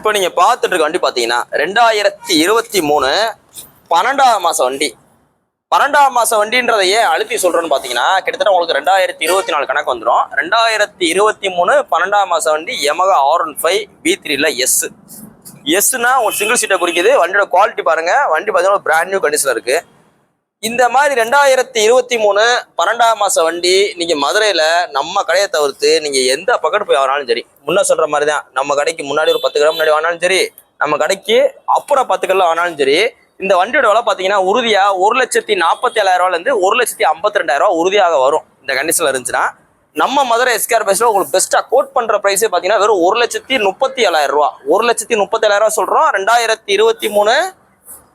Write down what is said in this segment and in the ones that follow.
இப்போ நீங்க பார்த்துட்டு இருக்க வண்டி பார்த்தீங்கன்னா 2023 12ஆம் மாசம் வண்டி. 12ஆம் மாசம் வண்டின்றதை ஏன் அழுத்தி சொல்றேன்னு பார்த்தீங்கன்னா, கிட்டத்தட்ட உங்களுக்கு 2024 கணக்கு வந்துடும். 2023 12ஆம் மாசம் வண்டி Yamaha R15 V3ல எஸ்னா ஒரு சிங்கிள் சீட்டை குறிக்குது. வண்டியோட குவாலிட்டி பாருங்க. வண்டி பார்த்தீங்கன்னா பிராண்ட் நியூ கண்டிஷன்ல இருக்கு. இந்த மாதிரி 2023 12ஆம் மாசம் வண்டி நீங்க மதுரையில நம்ம கடையை தவிர்த்து நீங்க எந்த பக்கத்து போய் வாங்கினாலும் சரி, முன்ன சொல்ற மாதிரி தான், நம்ம கடைக்கு முன்னாடி ஒரு 10 கிராம் முன்னாடி வாங்கினாலும் சரி, நம்ம கடைக்கு அப்புறம் 10 கிலோ வாங்கினாலும் சரி, இந்த வண்டியோட விலை பார்த்தீங்கன்னா உறுதியா 1,47,000 இருந்து 1,52,000 உறுதியாக வரும். இந்த கண்டிஷன்ல இருந்துச்சுன்னா நம்ம மதுரை எஸ்கேஆர் பைஸ்ல உங்களுக்கு பெஸ்டா கோட் பண்ற பிரைஸே பார்த்தீங்கன்னா வெறும் 1,37,000. 1,37,000 சொல்றோம் 2023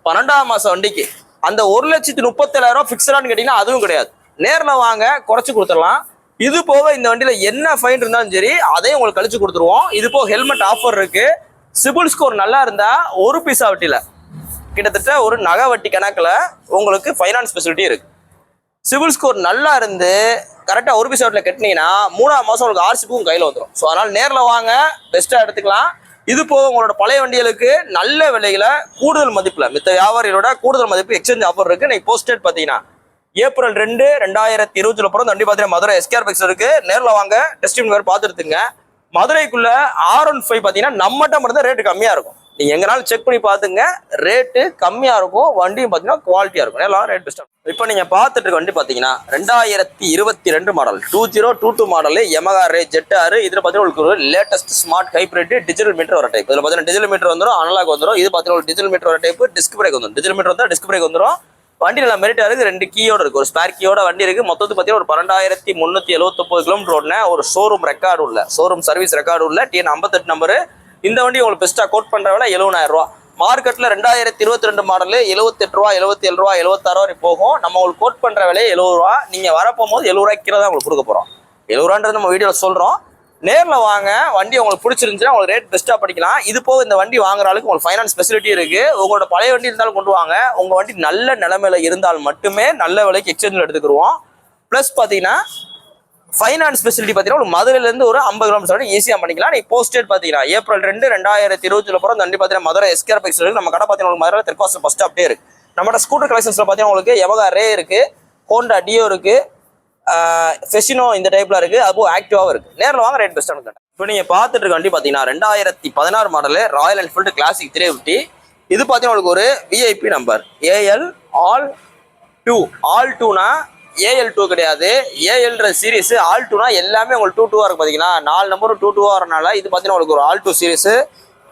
12ஆம் மாசம் வண்டிக்கு. அந்த 1,37,000 பிக்சடான்னு கேட்டீங்கன்னா அதுவும் கிடையாது. நேரில் வாங்க, குறைச்சு கொடுத்துடலாம். இது போக இந்த வண்டியில என்ன ஃபைன் இருந்தாலும் சரி அதையும் உங்களுக்கு கழிச்சு கொடுத்துருவோம். இது போக ஹெல்மெட் ஆஃபர் இருக்கு. சிபில் ஸ்கோர் நல்லா இருந்தா ஒரு பைசா வட்டியில கிட்டத்தட்ட ஒரு நகை வட்டி கணக்குல உங்களுக்கு ஃபைனான்ஸ் ஃபெசிலிட்டி இருக்கு. சிபில் ஸ்கோர் நல்லா இருந்து கரெக்டா ஒரு பைசா வட்டியில கட்டினீங்கன்னா 3ஆம் மாசம் உங்களுக்கு ஆர்சிப்பும் கையில வந்துடும். ஸோ அதனால நேரில் வாங்க, பெஸ்டா எடுத்துக்கலாம். இது போக உங்களோட பழைய வண்டிகளுக்கு நல்ல விலையில கூடுதல் மதிப்புல மித்த வியாபாரிகளோட கூடுதல் மதிப்பு எக்ஸ்சேஞ்ச் ஆஃபர் இருக்கு. இன்னைக்கு போஸ்டேட் பாத்தீங்கன்னா April 2, 2020 பிறந்த வண்டி பாத்தீங்கன்னா மதுரை எஸ்கேஆர் பைக்ஸ் இருக்கு. நேரில் வாங்க, டெஸ்டிங் வேறு பார்த்துருத்துங்க. மதுரைக்குள்ள R15 பாத்தீங்கன்னா நம்மகிட்ட மட்டும் தான் ரேட்டு கம்மியா இருக்கும். நீங்க எங்கனாலும் செக் பண்ணி பாத்துங்க, ரேட்டு கம்மியா இருக்கும். வண்டியும் பாத்தீங்கன்னா குவாலிட்டியா இருக்கும். எல்லாம் ரேட் பெஸ்டா. இப்போ நீங்க பார்த்துட்டு இருக்க வண்டி பாத்தீங்கன்னா 2022 model 2022 model Yamaha Ray ZR. இதுல பாத்தீங்கன்னா உங்களுக்கு ஒரு latest smart hybrid digital meter வர டைப். இதுல பாத்தீங்கன்னா டிஜிட்டல் மீட்டர் வந்துடும், அனலாக் வந்துடும். இது பாத்தீங்கன்னா ஒரு டிஜிட்டல் மீட்டர் வர டைப். டிஸ்க் பிரேக் வந்துடும். டிஜிட்டல் மீட்டர் வந்தா டிஸ்க் பிரேக் வந்துடும். வண்டி நல்லா மெரிட்டா இருக்கு. 2 கீயோட இருக்கு. ஒரு ஸ்பேர் கீயோட வண்டி இருக்கு. மொத்தத்துக்கு பாத்தீங்கன்னா ஒரு 12,379 கிலோமீட்டர் ஓடுன ஒரு ஷோரூம் ரெக்கார்டு உள்ள, ஷோரூம் சர்வீஸ் ரெக்கார்டு உள்ள TN 58 நம்பரு. இந்த வண்டி உங்களுக்கு பெஸ்டா கோட் பண்ற விலை 70,000. மார்க்கெட்ல 2022 மாடல் 78 ரூபா, 77 ரூபா, 76 வரை போகும். நம்ம உங்களுக்கு கோட் பண்ற விலை 70 ரூபா. நீங்க வரப்போகும்போது 70 ரூபாய்க்கு கீழே தான் உங்களுக்கு கொடுக்க போறோம். 70 ரூபான்றது நம்ம வீடியோல சொல்றோம். நேர்ல வாங்க, வண்டி உங்களுக்கு பிடிச்சிருந்துச்சுன்னா உங்களுக்கு ரேட் பெஸ்டா படிக்கலாம். இது போக இந்த வண்டி வாங்குற அளவுக்கு உங்களுக்கு ஃபைனான்ஸ் ஃபெசிலிட்டி இருக்கு. உங்களோட பழைய வண்டி இருந்தாலும் கொண்டு வாங்க. உங்க வண்டி நல்ல நிலைமையில இருந்தால் மட்டுமே நல்ல விலைக்கு எக்ஸ்சேஞ்சில் எடுத்துக்கிடுவோம். பிளஸ் பாத்தீங்கன்னா ஃபைனான்ஸ் ஃபெசிலிட்டி பார்த்தீங்கன்னா ஒரு மதுரையில இருந்து ஒரு 50 கிலோமீட்டர் ஈஸியாக பண்ணிக்கலாம். நீ போஸ்டேட் பார்த்தீங்கன்னா April 2, 2020 பிறந்த வண்டி பார்த்தீங்கன்னா மதுரை எஸ்கேஆர் பைக்ஸ் இருக்கு. நம்ம கடை பார்த்தீங்கன்னா மதுரை தெற்காசு ஃபர்ஸ்ட் ஸ்டாப்டே இருக்கு. நம்மளோட ஸ்கூட்டர் கலெக்ஷன்ஸ்ல பார்த்தீங்கன்னா உங்களுக்கு Yamaha Ray இருக்கு, Honda Dio இருக்கு, ஃபெசினோ இந்த டைப்ல இருக்கு. அதுவும் ஆக்டிவாவும் இருக்கு. நேரில் வாங்க, ரேட் பெஸ்ட்டாக இருக்கு. இப்போ நீங்க பார்த்துட்டு இருக்க வண்டி பார்த்தீங்கன்னா 2016 மாடல் ராயல் என்ஃபீல்டு கிளாசிக் 350. இது பார்த்தீங்கன்னா உங்களுக்கு ஒரு விஐபி நம்பர் AL ஆல் 2னா AL2 கிடையாது. ALன்ற சீரிஸ் ஆல்2னா எல்லாமே உங்களுக்கு 2 இருக்கு. பார்த்தீங்கன்னா 4 நம்பரும் 2 வரனால இது பார்த்தீங்கன்னா உங்களுக்கு ஒரு ஆல்2 series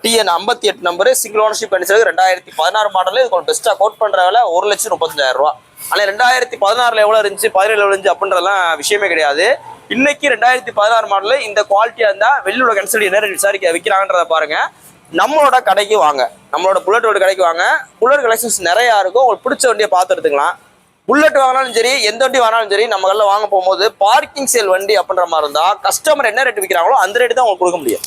TN 58 number single ownership condition 2016 model. இது உங்களுக்கு பெஸ்ட்டாக கோட் பண்ற வேலை 1,35,000. ஆனால் 2016 எவ்வளோ இருந்துச்சு, 17 எவ்வளோ இருந்துச்சு அப்படின்றதெல்லாம் விஷயமே கிடையாது. இன்னைக்கு 2016 மாடல் இந்த குவாலிட்டியா இருந்தா வெளியோட கன்சல்டி என்ன விசாரிக்க விற்கிறாங்கன்றத பாருங்க. நம்மளோட கடைக்கு வாங்க, நம்மளோட புல்லட்டோட கடைக்கு வாங்க. புல்லட் கலெக்ஷன்ஸ் நிறையா இருக்கும். உங்களுக்கு பிடிச்ச வண்டியை பார்த்து எடுத்துக்கலாம். புல்லட் வாங்கினாலும் சரி, எந்த வண்டி வாங்கினாலும் சரி, நம்ம கடையில் வாங்க போகும்போது பார்க்கிங் சேல் வண்டி அப்படின்ற மாதிரி இருந்தா கஸ்டமர் என்ன ரேட் விற்கிறாங்களோ அந்த ரேட்டு தான் உங்களுக்கு கொடுக்க முடியும்.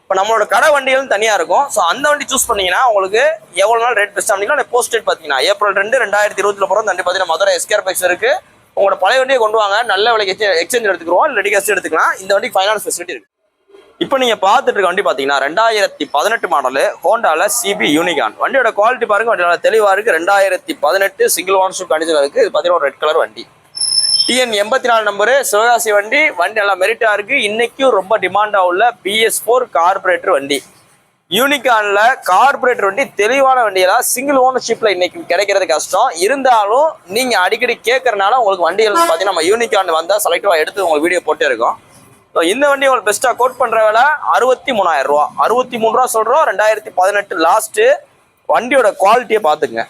இப்போ நம்மளோட கடை வண்டிகளும் தனியாக இருக்கும். ஸோ அந்த வண்டி சூஸ் பண்ணீங்கன்னா உங்களுக்கு எவ்வளோ நாள் ரேட் பெஸ்ட்டாக பண்ணிக்கலாம். போஸ்ட் டேட் பார்த்தீங்கன்னா April 2, 2020 பிறந்த வண்டி பார்த்தீங்கன்னா மதுரை எஸ்கேஆர் பைக்ஸ் இருக்கு. உங்களோட பழைய வண்டியை கொண்டு வாங்க, நல்ல விலைக்கு எக்ஸ்சேஞ்ச் எடுத்துக்கிறோம், ரெடி கேஸ் எடுத்துக்கலாம். இந்த வண்டிக்கு ஃபைனான்ஸ் ஃபெசிலிட்டி இருக்கு. இப்போ நீங்க பார்த்துட்டு இருக்க வண்டி பார்த்தீங்கன்னா 2018 மாடல் ஹோண்டால CB யூனிகான். வண்டியோட குவாலிட்டி பாருங்க, வண்டியோட தெளிவா இருக்கு. 2018 சிங்கிள் ஓனர்ஷிப் கண்டிஷன் இருக்கு. இது பார்த்தீங்கன்னா ஒரு ரெட் கலர் வண்டி. TN 84 நம்பரு சிவகாசி வண்டி. வண்டி நல்லா மெரிட்டா இருக்கு. இன்னைக்கும் ரொம்ப டிமாண்டா உள்ள BS4 கார்பரேட்டர் வண்டி. யூனிகான்ல கார்பரேட்டர் வண்டி தெளிவான வண்டியெல்லாம் சிங்கிள் ஓனர்ஷிப்ல இன்னைக்கு கிடைக்கிறது கஷ்டம். இருந்தாலும் நீங்க அடிக்கடி கேட்கறதுனால உங்களுக்கு வண்டிகள் பார்த்தீங்கன்னா நம்ம யூனிகான் வந்தா செலக்டிவா எடுத்து உங்களுக்கு வீடியோ போட்டே இருக்கோம். இந்த வண்டி உங்களுக்கு பெஸ்ட்டா கோட் பண்ற வேலை 63,000 ரூபா. 63 ரூபா சொல்றோம். 2018 லாஸ்ட். வண்டியோட குவாலிட்டியை பாத்துங்க.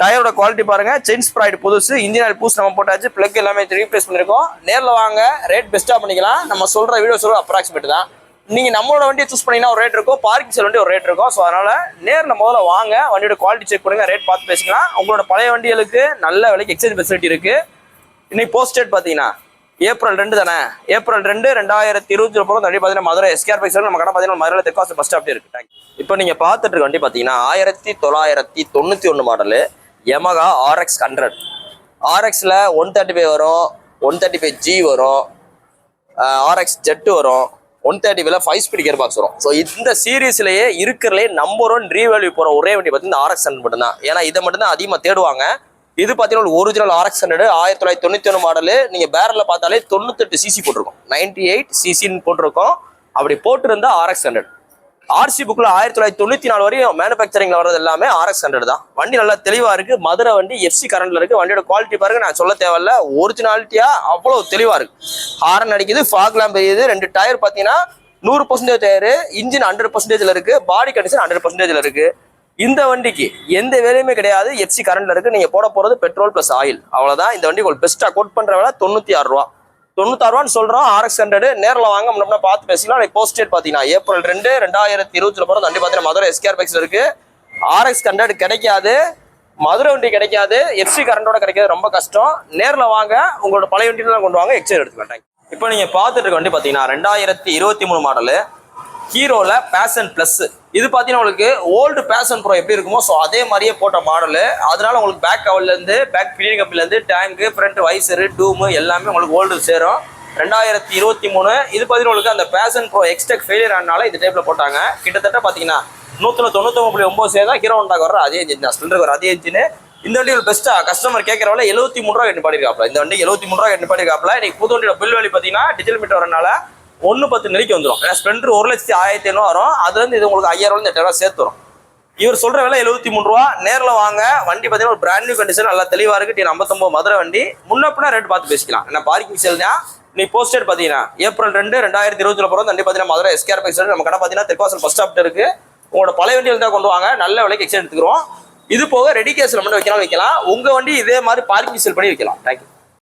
டயரோட குவாலிட்டி பாருங்க. செயின் ஸ்ப்ரைட் புதுசு, இன்ஜின் ஆயில் பூஸ் நம்ம போட்டாச்சு, பிளக் எல்லாமே ரீப்ளேஸ் பண்ணிருக்கோம். நேரில் வாங்க, ரேட் பெஸ்ட்டா பண்ணிக்கலாம். நம்ம சொல்ற வீடியோ சொல்ற அப்ராக்சிமேட் தான். நீங்க நம்மளோட வண்டியை சூஸ் பண்ணீங்கன்னா ஒரு ரேட் இருக்கும், பார்க்கிங் செல் வண்டி ஒரு ரேட் இருக்கும். ஸோ அதனால நேரில் முதல்ல வாங்க, வண்டியோட குவாலிட்டி செக் பண்ணுங்க, ரேட் பார்த்து பேசிக்கலாம். உங்களோட பழைய வண்டிகளுக்கு நல்ல விலைக்கு எக்ஸ்சேஞ்ச் ஃபெசிலிட்டி இருக்கு. இன்னைக்கு போஸ்ட் டேட் பார்த்தீங்கன்னா April 2 தானே. April 2, 2020 பிறந்த வண்டி பார்த்தீங்கன்னா மதுரை எஸ்கேஆர் பைக்ஸ் நம்ம கடை பார்த்தீங்கன்னா மதுரை தெற்காசு பஸ் ஸ்டாப்டே இருக்கு. இப்போ நீங்க பார்த்துட்டு இருக்க வண்டி பார்த்தீங்கன்னா 1991 மாடல் Yamaha RX 100. RXல 135 வரும், 135G வரும், RX Jet வரும். 130 வில 5 ஸ்பீட் கியர் பாக்ஸ் வரும். ஸோ இந்த சீரீஸ்லயே இருக்கிறதுலே நம்பர் 1 ரீவேல்யூ போற ஒரே வண்டி பார்த்தீங்கன்னா RX 100 மட்டும் தான். ஏன்னா இதை மட்டும் தான் அதிகமாக தேடுவாங்க. இது பார்த்தீங்கன்னா ஒரிஜினல் RX 100 1991 மாடலு. நீங்க பேரல்ல பார்த்தாலே 98 சிசி போட்டிருக்கோம், 98 சிசின்னு போட்டிருக்கோம். அப்படி போட்டிருந்தா RX 100. ஆர்சி புக்ல 1994 வரையும் மேனுபேக்சரிங்ல வர்றது எல்லாமே RX 100 தான். வண்டி நல்லா தெளிவா இருக்கு, மதுரை வண்டி, FC கரண்ட்ல இருக்கு. வண்டியோட குவாலிட்டி பாருங்க, நான் சொல்ல தேவையில்ல, ஒரிஜினாலிட்டியா அவ்வளவு தெளிவா இருக்கு. ஹாரன் அடிக்குது, ஃபாக் லேம்ப் எரியுது. 2 டயர் பாத்தீங்கன்னா 100% டயர், இன்ஜின் 100%ல இருக்கு, பாடி கண்டிஷன் 100%ல இருக்கு. இந்த வண்டிக்கு எந்த வேலையுமே கிடையாது, FC கரண்ட்ல இருக்கு. நீங்க போட போறது பெட்ரோல் பிளஸ் ஆயில், அவ்வளவுதான். இந்த வண்டி உங்களுக்கு பெஸ்டா கோட் பண்ற வேலை 96 ரூபா. 96 ரூபான்னு சொல்றோம். RX 100 நேரில் வாங்க முன்னாடி பார்த்து பேசிக்கலாம். போஸ்ட் டேட் பார்த்தீங்கன்னா April 2, 2020 போகிற வண்டி பார்த்தீங்கன்னா மதுரை SKR பைக்ஸ்ல இருக்கு. RX 100 கிடைக்காது, மதுரை வண்டி கிடைக்காது, FC கரண்டோட கிடைக்காது, ரொம்ப கஷ்டம். நேரில் வாங்க, உங்களோட பழைய வண்டியெல்லாம் கொண்டு வாங்க, எக்ஸ்சேஞ்ச் எடுத்துக்கலாம். இப்போ நீங்க பார்த்துட்டு இருக்க வண்டி பார்த்தீங்கன்னா 2023 மாடலு ஹீரோல பேஷன் பிளஸ். இது பார்த்தீங்கன்னா உங்களுக்கு ஓல்டு பேஷன் ப்ரோ எப்படி இருக்குமோ ஸோ அதே மாதிரியே போட்ட மாடலு. அதனால உங்களுக்கு பேக் கவர்லேருந்து பேக் பில்லிங் கப்பிலேருந்து டேங்கு ஃப்ரண்ட் வைசரு டூமு எல்லாமே உங்களுக்கு ஓல்டு சேரும். 2023 இது பார்த்தீங்கன்னா உங்களுக்கு அந்த பேஷன் ப்ரோ எக்ஸ்டெக் ஃபெயிலியர் ஆனால இந்த டைப்ல போட்டாங்க. கிட்டத்தட்ட பார்த்தீங்கன்னா 199.9 சேர் தான் ஹீரோ ஹோண்டாக்கு வர அதே இன்ஜின் தான், ஸ்ப்ளெண்டருக்கு வர அதே இன்ஜின். இந்த வண்டி ஒரு பெஸ்ட்டா கஸ்டமர் கேட்கறவங்க 73 ரூபா எட்டு பாடிருக்காப்ல. இந்த வண்டி 73 ரூபா எட்டு பாடிருக்காப்ல. இன்னைக்கு புது வண்டியோட பில் வேலி பார்த்தீங்கன்னா டிஜிட்டல் மீட்டர் வரனால 110 நெருக்கி வந்துடும். ஏன்னா ஸ்ப்ளெண்டர் 1,05,000 வரும், அதுல இருந்து இது உங்களுக்கு 5,000 8,000 சேர்த்து வரும். இவர் சொல்ற விலை 73 ரூபா. நேரில் வாங்க, வண்டி பார்த்தீங்கன்னா ஒரு பிராண்ட் நியூ கண்டிஷன், நல்லா தெளிவா இருக்கு. T59 மதுரை வண்டி. முன்னப்பினா ரேட் பார்த்து பேசிக்கலாம். ஏன்னா பார்க்கிங் சேல் தான். நீ போஸ்டேட் பார்த்தீங்கன்னா April 2, 2020 போகிற வண்டி பார்த்தீங்கன்னா மதுரை SKR பைக்ஸ் நம்ம கடை பார்த்தீங்கன்னா தெற்காசல் பஸ் ஸ்டாப் இருக்கு. உங்களோட பழைய வண்டி இருந்தால் கொண்டு வாங்க, நல்ல விலைக்கு எக்ஸ்சேஞ்ச் எடுத்துக்கிறோம். இது போக ரெடி கேஸ்ல மட்டும் வைக்கலாம். உங்க வண்டி இதே மாதிரி பார்க்கிங் சேல் பண்ணி வைக்கலாம். தேங்க்யூ.